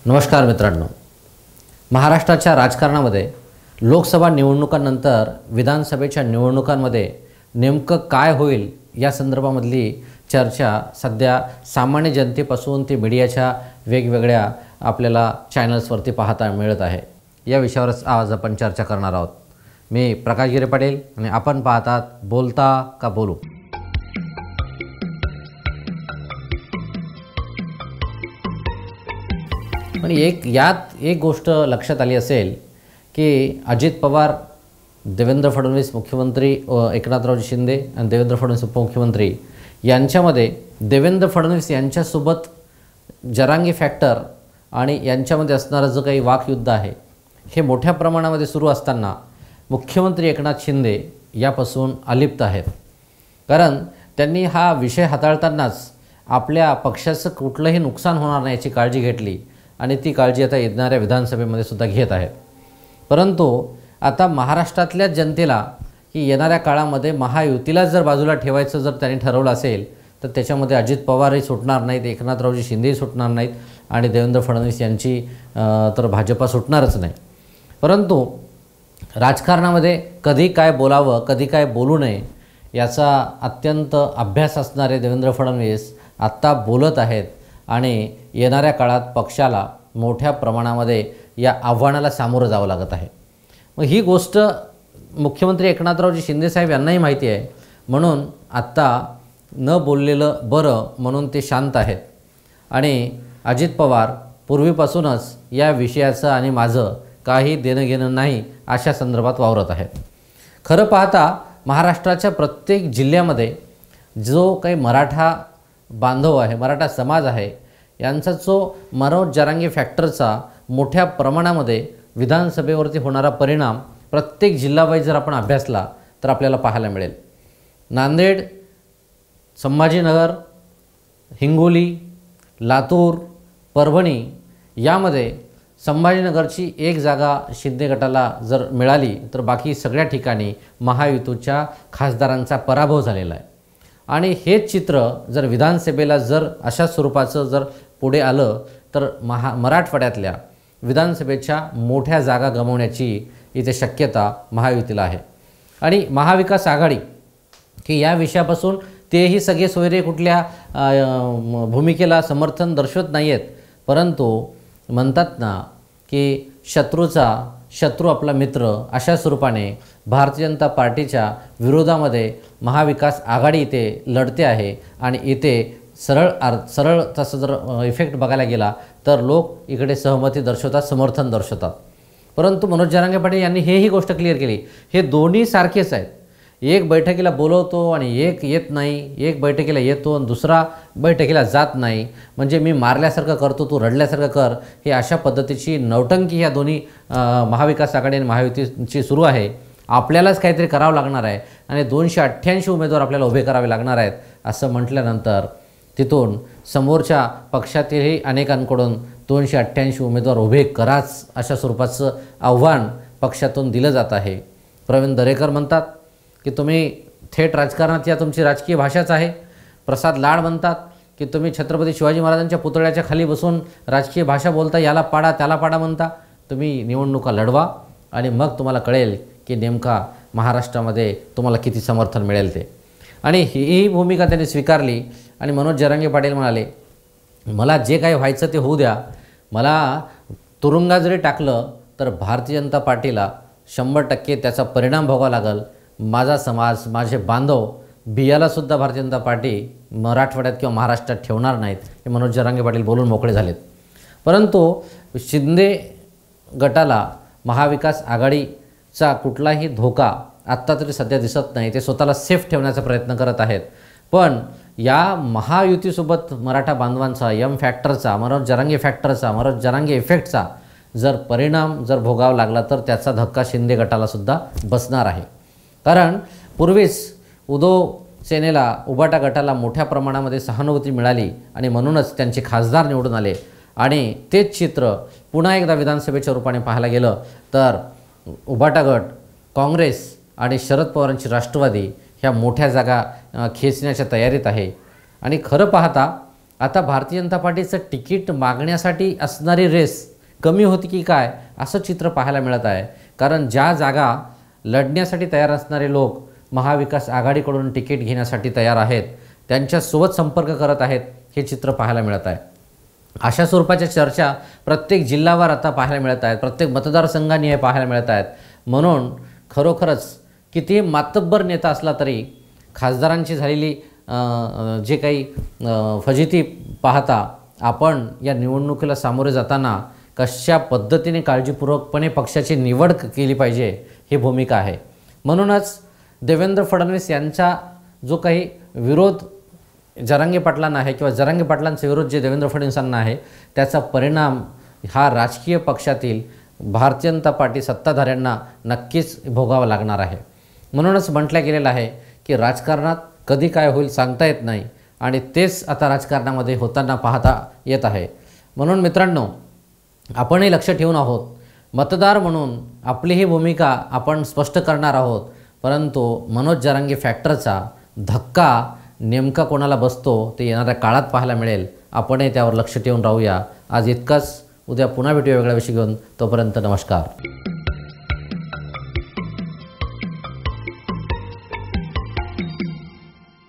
नमस्कार मित्रांनो, महाराष्ट्राच्या राजकारणामध्ये लोकसभा निवडणुकांनंतर विधानसभेच्या निवडणुकांमध्ये नेमकं काय होईल या संदर्भामधली चर्चा सध्या सामान्य जनतेपासून ते मीडियाच्या वेगवेगळ्या आपल्याला चॅनल्सवरती पाहता मिळत आहे। या विषयावरच आज आपण चर्चा करणार आहोत। मी प्रकाश गिरे पाटील आणि आपण पाहतात बोलता का बोलू। पण यात एक गोष्ट लक्षात आली असेल की अजित पवार, देवेंद्र फडणवीस मुख्यमंत्री, एकनाथरावजी शिंदे आणि देवेंद्र फडणवीस उपमुख्यमंत्री यांच्यामध्ये देवेंद्र फडणवीस यांच्यासोबत जरांगी फॅक्टर आणि यांच्यामध्ये असणारं जो काही वाकयुद्ध आहे हे मोठ्या प्रमाणामध्ये सुरू असताना मुख्यमंत्री एकनाथ शिंदे यापासून अलिप्त आहेत। कारण त्यांनी हा विषय हाताळतानाच आपल्या पक्षाचं कुठलंही नुकसान होणार नाही याची काळजी घेतली आणि ती काळजी आता येणाऱ्या विधानसभेमध्ये सुद्धा घेत आहेत। परंतु आता महाराष्ट्रातल्या जनतेला की येणाऱ्या काळामध्ये महायुतीला जर बाजूला ठेवायचं जर त्यांनी ठरवलं असेल तर त्याच्यामध्ये अजित पवारही सुटणार नाहीत, एकनाथरावजी शिंदेही सुटणार नाहीत आणि देवेंद्र फडणवीस यांची तर भाजपा सुटणारच नाही। परंतु राजकारणामध्ये कधी काय बोलावं, कधी काय बोलू नये याचा अत्यंत अभ्यास असणारे देवेंद्र फडणवीस आत्ता बोलत आहेत आणि येणाऱ्या काळात पक्षाला मोठ्या प्रमाणामध्ये या आव्हानाला सामोरं जावं लागत आहे। मग ही गोष्ट मुख्यमंत्री एकनाथरावजी शिंदेसाहेब यांनाही माहिती आहे, म्हणून आत्ता न बोललेलं बरं म्हणून ते शांत आहेत। आणि अजित पवार पूर्वीपासूनच या विषयाचं आणि माझं काही देणं घेणं नाही अशा संदर्भात वावरत आहेत। खरं पाहता महाराष्ट्राच्या प्रत्येक जिल्ह्यामध्ये जो काही मराठा बांधव आहे, मराठा समाज आहे, यांचा जो मनोज जरांगे फॅक्टरचा मोठ्या प्रमाणामध्ये विधानसभेवरती होणारा परिणाम प्रत्येक जिल्हावाईज जर आपण अभ्यासला तर आपल्याला पाहायला मिळेल। नांदेड, संभाजीनगर, हिंगोली, लातूर, परभणी यामध्ये संभाजीनगरची एक जागा शिंदे गटाला जर मिळाली तर बाकी सगळ्या ठिकाणी महायुतीच्या खासदारांचा पराभव झालेला आहे। आणि हेच चित्र जर विधानसभेला जर अशा स्वरूपाचं जर पुढे आलं तर मराठवाड्यातल्या विधानसभेच्या मोठ्या जागा गमावण्याची इथे शक्यता महायुतीला आहे। आणि महाविकास आघाडी की या विषयापासून तेही सगळे सोयरे कुठल्या भूमिकेला समर्थन दर्शवत नाही आहेत, परंतु म्हणतात ना की शत्रू आपला मित्र अशा स्वरूपाने भारतीय जनता पार्टीच्या विरोधामध्ये महाविकास आघाडी इथे लढते आहे। आणि इथे सरळ तसं जर इफेक्ट बघायला गेला तर लोक इकडे सहमती दर्शवतात, समर्थन दर्शवतात। परंतु मनोज जरांगे पाटील यांनी ही गोष्ट क्लिअर केली, हे दोन्ही सारखेच आहेत। एक बैठकीला बोलवतो आणि एक येत नाही, एक बैठकीला येतो आणि दुसरा बैठकीला जात नाही, म्हणजे मी मारल्यासारखं करतो तू रडल्यासारखं कर, हे अशा पद्धतीची नौटंकी ह्या दोन्ही महाविकास आघाडी आणि महायुतीची सुरू आहे। आपल्यालाच काहीतरी करावं लागणार आहे आणि 288 उमेदवार आपल्याला उभे करावे लागणार आहेत असं म्हटल्यानंतर तिथून समोरच्या पक्षातीलही अनेकांकडून 288 उमेदवार उभे कराच अशा स्वरूपाचं आव्हान पक्षातून दिलं जात आहे। प्रवीण दरेकर म्हणतात की तुम्ही थेट राजकारणात या, तुमची राजकीय भाषाच आहे। प्रसाद लाड म्हणतात की तुम्ही छत्रपती शिवाजी महाराजांच्या पुतळ्याच्या खाली बसून राजकीय भाषा बोलता, याला पाडा त्याला पाडा म्हणता। तुम्ही निवडणुका लढवा आणि मग तुम्हाला कळेल की नेमका महाराष्ट्रामध्ये तुम्हाला किती समर्थन मिळेल ते। आणि ही भूमिका त्यांनी स्वीकारली आणि मनोज जरांगे पाटील म्हणाले, मला जे काही व्हायचं ते होऊ द्या, मला तुरुंगात जरी टाकलं तर भारतीय जनता पार्टीला 100% त्याचा परिणाम भोगावा लागेल। माझा समाज, माझे बांधव बियालासुद्धा भारतीय जनता पार्टी मराठवाड्यात किंवा महाराष्ट्रात ठेवणार नाहीत, हे मनोज जरांगे पाटील बोलून मोकळे झालेत। परंतु शिंदे गटाला महाविकास आघाडीचा कुठलाही धोका आत्ता तरी सध्या दिसत नाही, ते स्वतःला सेफ ठेवण्याचा प्रयत्न करत आहेत। पण या महायुतीसोबत मराठा बांधवांचा, एम फॅक्टरचा, मनोज जरांगे फॅक्टरचा, मनोज जरांगे इफेक्टचा जर परिणाम जर भोगावा लागला तर त्याचा धक्का शिंदे गटालासुद्धा बसणार आहे। कारण पूर्वीच उद्धव सेनेला, उबाटा गटाला मोठ्या प्रमाणामध्ये सहानुभूती मिळाली आणि म्हणूनच त्यांचे खासदार निवडून आले। आणि तेच चित्र पुन्हा एकदा विधानसभेच्या रूपाने पाहायला गेलं तर उबाटा गट, काँग्रेस आणि शरद पवारांची राष्ट्रवादी ह्या मोठ्या जागा खेचण्याच्या तयारीत आहे। आणि खरं पाहता आता भारतीय जनता पार्टीचं तिकीट मागण्यासाठी असणारी रेस कमी होती की काय असं चित्र पाहायला मिळत आहे. कारण ज्या जागा लढण्यासाठी तयार असणारे लोक महाविकास आघाडीकडून तिकीट घेण्यासाठी तयार आहेत, त्यांच्यासोबत संपर्क करत आहेत, हे चित्र पाहायला मिळत आहे. अशा स्वरूपाच्या चर्चा प्रत्येक जिल्ह्यावर आता पाहायला मिळत आहेत, प्रत्येक मतदारसंघांनी हे पाहायला मिळत आहेत. म्हणून खरोखरच कितीही मातब्बर नेता असला तरी खासदारांची झालेली जे काही फजिती पाहता आपण या निवडणुकीला सामोरे जाताना कशा पद्धतीने काळजीपूर्वकपणे पक्षाची निवड केली पाहिजे ही भूमिका आहे. म्हणूनच देवेंद्र फडणवीस यांचा जो काही विरोध जरांगे पाटलांना आहे किंवा जरांगे पाटलांचा विरोध जे देवेंद्र फडणवीसांना आहे, त्याचा परिणाम हा राजकीय पक्षातील भारतीय जनता पार्टी सत्ताधाऱ्यांना नक्कीच भोगावा लागणार आहे. म्हणूनच म्हटलं गेलेलं आहे की राजकारणात कधी काय होईल सांगता येत नाही आणि तेच आता राजकारणामध्ये होताना पाहता येत आहे. म्हणून मित्रांनो, आपणही लक्ष ठेवून आहोत. मतदार म्हणून आपली ही भूमिका आपण स्पष्ट करणार आहोत. परंतु मनोज जरांगे फॅक्टरचा धक्का नेमका कोणाला बसतो ते येणाऱ्या काळात पाहायला मिळेल. आपणही त्यावर लक्ष ठेवून राहूया. आज इतकंच. उद्या पुन्हा भेटूया वेगळ्या विषय घेऊन. तोपर्यंत नमस्कार.